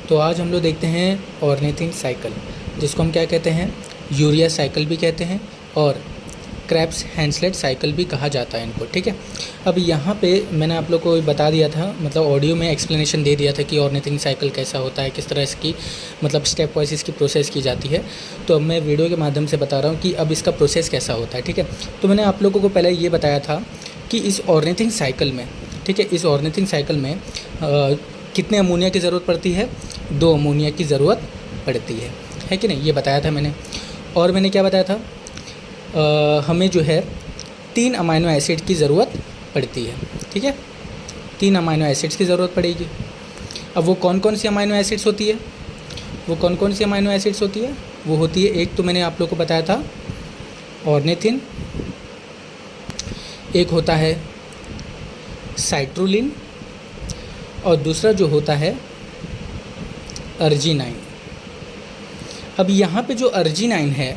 तो आज हम लोग देखते हैं ऑर्निथिन साइकिल, जिसको हम क्या कहते हैं, यूरिया साइकिल भी कहते हैं और क्रेब्स हैंसलेट साइकिल भी कहा जाता है इनको। ठीक है, अब यहाँ पे मैंने आप लोग को बता दिया था, मतलब ऑडियो में एक्सप्लेनेशन दे दिया था कि ऑर्निथिन साइकिल कैसा होता है, किस तरह इसकी मतलब स्टेप वाइज इसकी प्रोसेस की जाती है। तो अब मैं वीडियो के माध्यम से बता रहा हूँ कि अब इसका प्रोसेस कैसा होता है। ठीक है, तो मैंने आप लोगों को पहले ये बताया था कि इस ऑर्निथिन साइकिल में, ठीक है, इस ऑर्निथिन साइकिल में कितने अमोनिया की ज़रूरत पड़ती है, 2 अमोनिया की ज़रूरत पड़ती है कि नहीं, ये बताया था मैंने। और मैंने क्या बताया था, हमें जो है 3 अमाइनो एसिड की ज़रूरत पड़ती है। ठीक है, 3 अमाइनो एसिड्स की ज़रूरत पड़ेगी। अब वो कौन कौन सी अमाइनो एसिड्स होती है, वो कौन कौन सी अमाइनो एसिड्स होती है, वो होती है, एक तो मैंने आप लोग को बताया था ऑर्निथिन, एक होता है साइट्रुलिन और दूसरा जो होता है अर्जिनाइन। अब यहाँ पे जो अर्जिनाइन है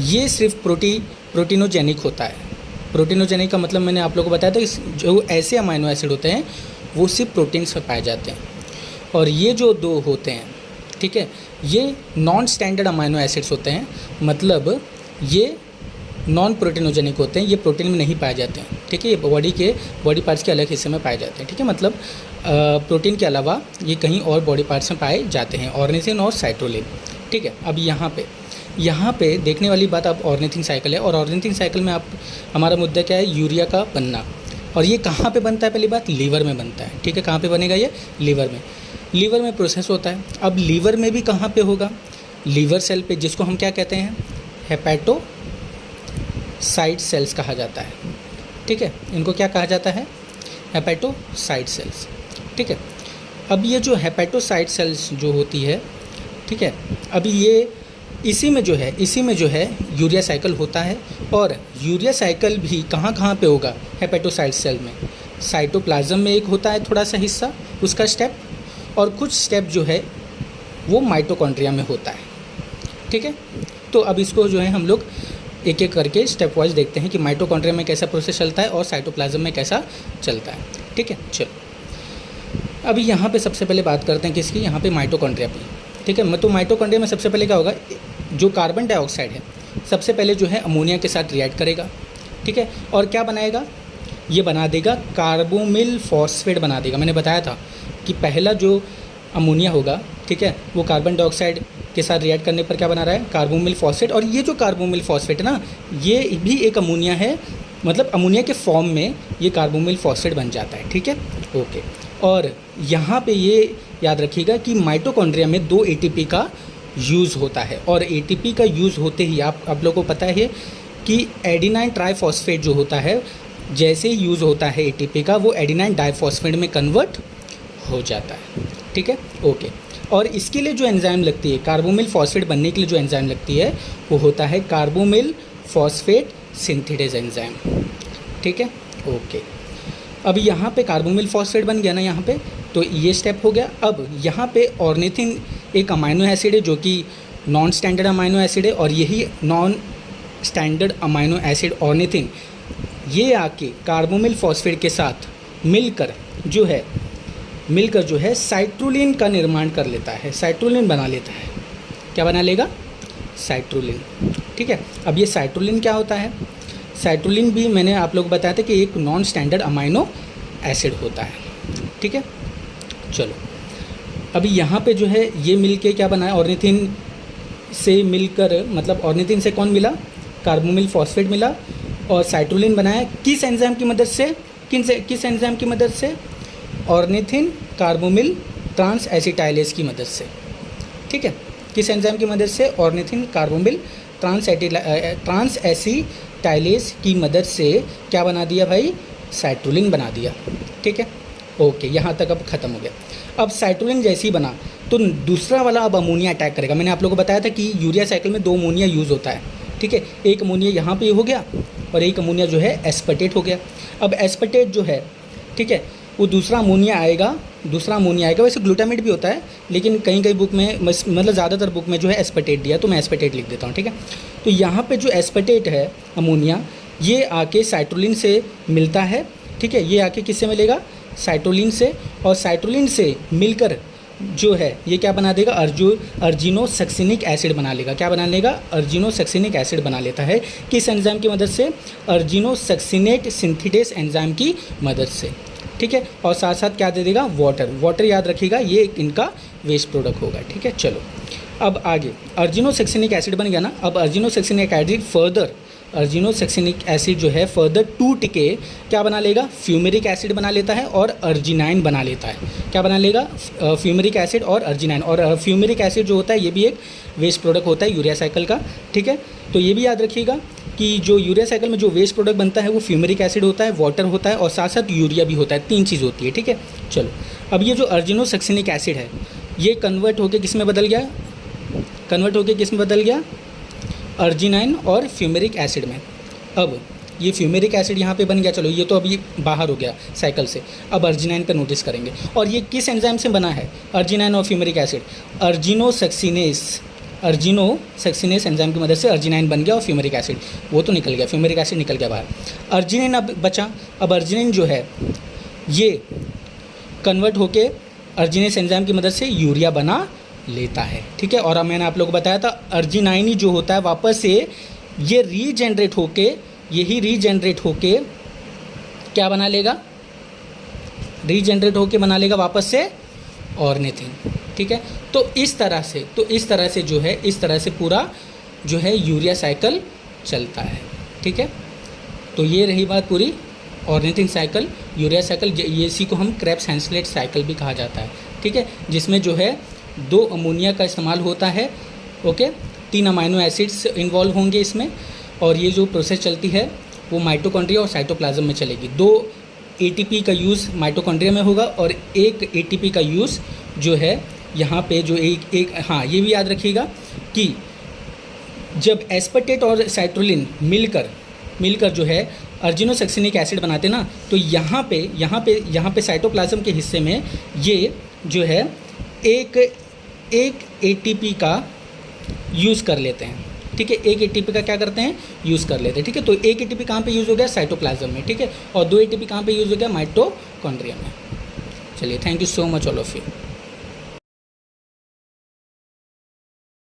ये सिर्फ प्रोटीनोजेनिक होता है। प्रोटीनोजेनिक का मतलब मैंने आप लोगों को बताया था, जो ऐसे अमाइनो एसिड होते हैं वो सिर्फ प्रोटीन्स में पाए जाते हैं। और ये जो 2 होते हैं, ठीक है, ये नॉन स्टैंडर्ड अमाइनो एसिड्स होते हैं, मतलब ये नॉन प्रोटीनोजेनिक होते हैं, ये प्रोटीन में नहीं पाए जाते हैं। ठीक है, ये बॉडी पार्ट्स के अलग हिस्से में पाए जाते हैं। ठीक है, मतलब प्रोटीन के अलावा ये कहीं और बॉडी पार्ट्स में पाए जाते हैं, ऑर्निथिन और साइट्रोलिन। ठीक है, अब यहाँ पे देखने वाली बात अब ऑर्निथिन साइकिल है। और ऑर्निथिन साइकिल में हमारा मुद्दा क्या है, यूरिया का बनना। और ये कहाँ पे बनता है, पहली बात लीवर में बनता है। ठीक है, कहाँ पे बनेगा ये, लीवर में प्रोसेस होता है। अब लीवर में भी कहाँ पे होगा, लीवर सेल पे, जिसको हम क्या कहते हैं, हेपेटोसाइट सेल्स कहा जाता है। ठीक है, इनको क्या कहा जाता है, हेपेटोसाइट सेल्स। ठीक है, अब ये जो हेपेटोसाइट सेल्स जो होती है, ठीक है, अभी ये इसी में जो है यूरिया साइकिल होता है। और यूरिया साइकिल भी कहाँ पे होगा, हेपेटोसाइट सेल में, साइटोप्लाज्म में एक होता है थोड़ा सा हिस्सा उसका स्टेप, और कुछ स्टेप जो है वो माइटोकॉन्ड्रिया में होता है। ठीक है, तो अब इसको जो है हम लोग एक एक करके स्टेप वाइज देखते हैं कि माइटोकॉन्ड्रिया में कैसा प्रोसेस चलता है और साइटोप्लाज्म में कैसा चलता है। ठीक है, चलो अभी यहाँ पे सबसे पहले बात करते हैं किसकी, यहाँ पे माइटोकॉन्ड्रिया पे। ठीक है, तो माइटोकॉन्ड्रिया में सबसे पहले क्या होगा, जो कार्बन डाइऑक्साइड है सबसे पहले जो है अमोनिया के साथ रिएक्ट करेगा। ठीक है, और क्या बनाएगा, ये बना देगा कार्बोमिल फॉस्फेट बना देगा। मैंने बताया था कि पहला जो अमोनिया होगा, ठीक है, वो कार्बन डाइऑक्साइड के साथ रिएक्ट करने पर क्या बना रहा है, कार्बोमिल फॉस्फेट। और ये जो कार्बोमिल फॉस्फेट है ना, ये भी एक अमोनिया है, मतलब अमोनिया के फॉर्म में ये कार्बोमिल फॉस्फेट बन जाता है। ठीक है, ओके। और यहाँ पे ये याद रखिएगा कि माइटोकॉन्ड्रिया में 2 एटीपी का यूज़ होता है। और एटीपी का यूज़ होते ही आप लोगों को पता है कि एडिनाइन ट्राइफॉस्फेट जो होता है, जैसे ही यूज़ होता है एटीपी का, वो एडिनाइन डाइफॉस्फेट में कन्वर्ट हो जाता है। ठीक है, ओके। और इसके लिए जो एंजाइम लगती है, कार्बोमिल फॉस्फेट बनने के लिए जो एंजाइम लगती है, वो होता है कार्बोमिल फॉस्फेट सिंथेटेज एंजाइम। ठीक है, ओके। अब यहाँ पे कार्बोमिल फॉस्फेट बन गया ना यहाँ पे, तो ये स्टेप हो गया। अब यहाँ पे ऑर्निथिन एक अमाइनो एसिड है जो कि नॉन स्टैंडर्ड अमाइनो एसिड है, और यही non standard amino acid ornithine ये आके कार्बोमिल फॉस्फेट के साथ मिलकर जो है साइट्रुलिन का निर्माण कर लेता है, साइट्रुलिन बना लेता है। क्या बना लेगा, साइट्रुलिन। ठीक है, अब ये साइट्रुलिन क्या होता है, साइट्रुलिन भी मैंने आप लोग बताया था कि एक नॉन स्टैंडर्ड अमाइनो एसिड होता है। ठीक है, चलो अभी यहाँ पे जो है ये मिलके क्या बना है, ऑर्निथिन से मिलकर, मतलब ऑर्निथिन से कौन मिला, कार्बोमिल फॉस्फेट मिला, और साइट्रुलिन बनाया किस एंजाइम की मदद से, किस एंजाइम की मदद से, ऑर्निथिन कार्बोमिल ट्रांस एसिटाइलेज की मदद से। ठीक है, किस एंजाइम की मदद से, ऑर्निथिन कार्बोमिल ट्रांस एसिटाइलेज की मदद से क्या बना दिया भाई, साइट्रुलिन बना दिया। ठीक है, ओके, यहाँ तक अब ख़त्म हो गया। अब साइट्रुलिन जैसे ही बना तो दूसरा वाला अब अमोनिया अटैक करेगा। मैंने आप लोगों को बताया था कि यूरिया साइकिल में 2 अमोनिया यूज़ होता है। ठीक है, एक अमोनिया यहाँ पे हो गया और एक अमोनिया जो है एस्पर्टेट हो गया। अब एस्पर्टेट जो है, ठीक है, वो दूसरा अमोनिया आएगा, वैसे ग्लूटामेट भी होता है, लेकिन कई बुक में, मतलब ज़्यादातर बुक में जो है एस्पर्टेट दिया, तो मैं एस्पर्टेट लिख देता हूँ। ठीक है, तो यहाँ पे जो एस्पर्टेट है अमोनिया, ये आके साइट्रुलिन से मिलता है। ठीक है, ये आके किससे मिलेगा, साइट्रोलिन से, और साइट्रोलिन से मिलकर जो है ये क्या बना देगा, अर्जिनोसक्सिनिक एसिड बना लेगा। क्या बना लेगा, अर्जिनोसक्सिनिक एसिड बना लेता है। किस एंजाइम की मदद से, अर्जिनोसक्सिनेट सिंथेटेस एंजाइम की मदद से, ठीक है। और साथ साथ क्या दे देगा, वाटर याद रखिएगा, ये इनका वेस्ट प्रोडक्ट होगा, ठीक है। चलो अब आगे, अर्जिनोसक्सिनिक एसिड बन गया ना। अब अर्जिनोसक्सिनिक एसिड फर्दर, अर्जिनोसक्सिनिक एसिड जो है फर्दर टूट के क्या बना लेगा, फ्यूमेरिक एसिड बना लेता है और अर्जिनाइन बना लेता है। क्या बना लेगा, फ्यूमेरिक एसिड और अर्जिनाइन। और फ्यूमेरिक एसिड जो होता है ये भी एक वेस्ट प्रोडक्ट होता है यूरिया साइकिल का, ठीक है। तो ये भी याद रखिएगा कि जो यूरिया साइकिल में जो वेस्ट प्रोडक्ट बनता है वो फ्यूमेरिक एसिड होता है, वाटर होता है और साथ साथ यूरिया भी होता है, 3 चीज़ होती है, ठीक है। चलो अब ये जो अर्जिनोसक्सिनिक एसिड है ये कन्वर्ट होकर किस में बदल गया, अर्जिनाइन और फ्यूमेरिक एसिड में। अब ये फ्यूमेरिक एसिड यहाँ पे बन गया, चलो ये तो अभी बाहर हो गया साइकिल से। अब अर्जिनाइन का नोटिस करेंगे, और ये किस एंजाइम से बना है, अर्जिनाइन और फ्यूमेरिक एसिड, अर्जिनोसक्सिनेस एंजाइम की मदद से अर्जिनाइन बन गया और फ्यूमेरिक एसिड वो तो निकल गया, फ्यूमेरिक एसिड निकल गया बाहर। अर्जिनिन अब बचा। अब अर्जिनिन जो है ये कन्वर्ट होके अर्जिनेस एंजाइम की मदद से यूरिया बना लेता है, ठीक है। और अब मैंने आप लोगों को बताया था अर्जिनाइन ही जो होता है वापस से ये रीजनरेट होके क्या बना लेगा, बना लेगा वापस से ऑर्निथिन, ठीक है। तो इस तरह से जो है, इस तरह से पूरा जो है यूरिया साइकिल चलता है, ठीक है। तो ये रही बात पूरी ऑर्निथिन साइकिल, यूरिया साइकिल। ये इसी को हम क्रेब्स हैंसलेट साइकिल भी कहा जाता है, ठीक है, जिसमें जो है 2 अमोनिया का इस्तेमाल होता है, ओके। 3 अमाइनो एसिड्स इन्वॉल्व होंगे इसमें, और ये जो प्रोसेस चलती है वो माइटोकॉन्ड्रिया और साइटोप्लाज्म में चलेगी। 2 एटीपी का यूज़ माइटोकॉन्ड्रिया में होगा और 1 एटीपी का यूज़ जो है यहाँ पे जो एक हाँ, ये भी याद रखिएगा कि जब एस्पर्टेट और साइट्रोलिन मिलकर जो है अर्जिनोसक्सिनिक एसिड बनाते ना, तो यहाँ पे साइटोप्लाज्म के हिस्से में ये जो है एक एटीपी का यूज़ कर लेते हैं, ठीक है। एक एटीपी का क्या करते हैं, यूज़ कर लेते हैं, ठीक है। तो एक एटीपी कहाँ पे यूज़ हो गया, साइटोप्लाज्म में, ठीक है। और 2 एटीपी कहाँ पे यूज़ हो गया, माइटोकॉन्ड्रिया में। चलिए, thank you so much all of you.